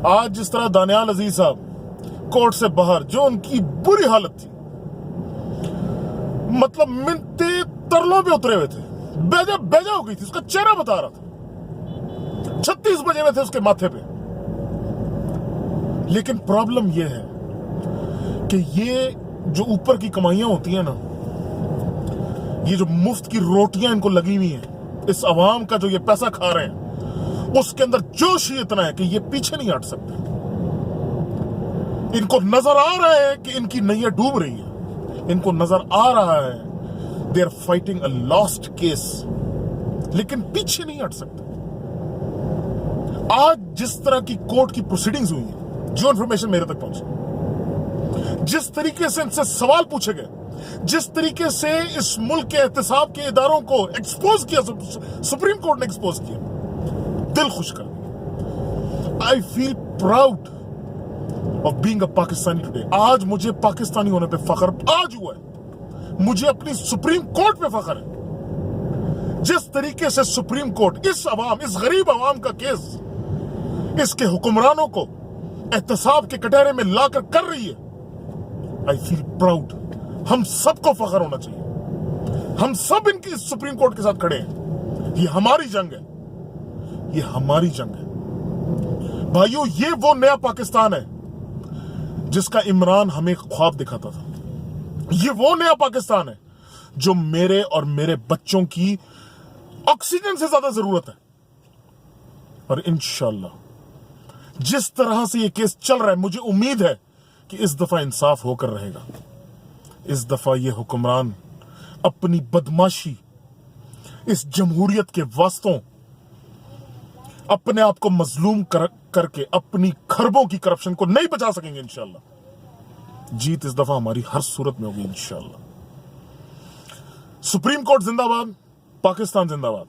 आज जिस तरह दानियाल अजीज साहब कोर्ट से बाहर, जो उनकी बुरी हालत थी, मतलब मिनते तरलों पे उतरे हुए थे, बेजा बेजा हो गई थी, उसका चेहरा बता रहा था, 36 बजे हुए थे उसके माथे पे। लेकिन प्रॉब्लम यह है कि ये जो ऊपर की कमाइयां होती हैं ना, ये जो मुफ्त की रोटियां इनको लगी हुई हैं, इस अवाम का जो ये पैसा खा रहे हैं, उसके अंदर जोश ही इतना है कि ये पीछे नहीं हट सकते। इनको नजर आ रहा है कि इनकी नैया डूब रही है, इनको नजर आ रहा है they are fighting a lost case, लेकिन पीछे नहीं हट सकते। आज जिस तरह की कोर्ट की प्रोसीडिंग्स हुई हैं, जो इंफॉर्मेशन मेरे तक पहुंची, जिस तरीके से इनसे सवाल पूछे गए, जिस तरीके से इस मुल्क के एहतसाब के इदारों को एक्सपोज किया, सुप्रीम कोर्ट ने एक्सपोज किया, दिल खुश कर दिया। I feel proud of being a Pakistani today. आज मुझे पाकिस्तानी होने पे फख्र आज हुआ है, मुझे अपनी सुप्रीम कोर्ट पे फख्र है। जिस तरीके से सुप्रीम कोर्ट इस अवाम, इस गरीब अवाम का केस, इसके हुक्मरानों को एहतसाब के कटहरे में लाकर कर रही है, आई फील प्राउड। हम सबको फख्र होना चाहिए। हम सब इनकी सुप्रीम कोर्ट के साथ खड़े हैं। ये हमारी जंग है, ये हमारी जंग है भाइयों। ये वो नया पाकिस्तान है जिसका इमरान हमें ख्वाब दिखाता था। ये वो नया पाकिस्तान है जो मेरे और मेरे बच्चों की ऑक्सीजन से ज्यादा जरूरत है। और इंशाल्लाह जिस तरह से ये केस चल रहा है, मुझे उम्मीद है कि इस दफा इंसाफ होकर रहेगा। इस दफा ये हुक्मरान अपनी बदमाशी, इस जमहूरियत के वास्तों, अपने आप को मजलूम करके अपनी खरबों की करप्शन को नहीं बचा सकेंगे। इंशाल्लाह जीत इस दफा हमारी हर सूरत में होगी इंशाल्लाह। सुप्रीम कोर्ट जिंदाबाद, पाकिस्तान जिंदाबाद।